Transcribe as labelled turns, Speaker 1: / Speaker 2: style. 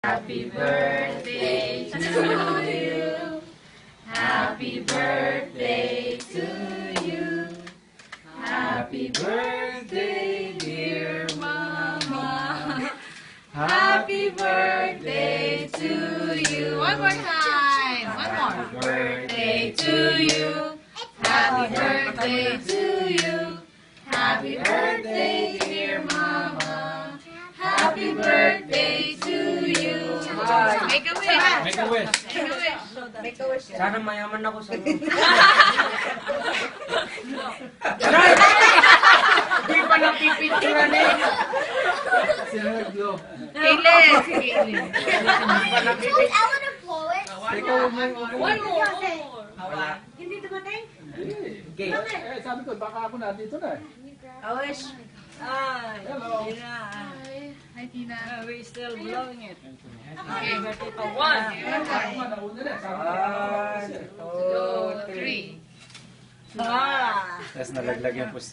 Speaker 1: Happy birthday to you. Happy birthday to you. Happy birthday, dear Mama. Happy birthday to you. One more time. One more. Happy birthday to you. Happy birthday to you. Happy birthday, dear Mama. Happy birthday to you. Make a wish.
Speaker 2: Make a wish.
Speaker 1: Make a wish.
Speaker 3: Make a wish.
Speaker 4: Sana mayaman ako sa Hindi pa napipinturan eh.
Speaker 1: Kailan? Kailan?
Speaker 3: I want to blow it.
Speaker 1: One more.
Speaker 3: Hindi dumating?
Speaker 4: Okay.
Speaker 2: Sabi ko, baka ako na dito na.
Speaker 3: I wish.
Speaker 2: Hello.
Speaker 1: Hi, Tina.
Speaker 3: We're still blowing it.
Speaker 1: Okay. One.
Speaker 2: Ako nga nauna na. Sabi ko,
Speaker 4: One,
Speaker 1: Two, three.
Speaker 3: Ah!
Speaker 5: Tapos nalaglag yung pusti.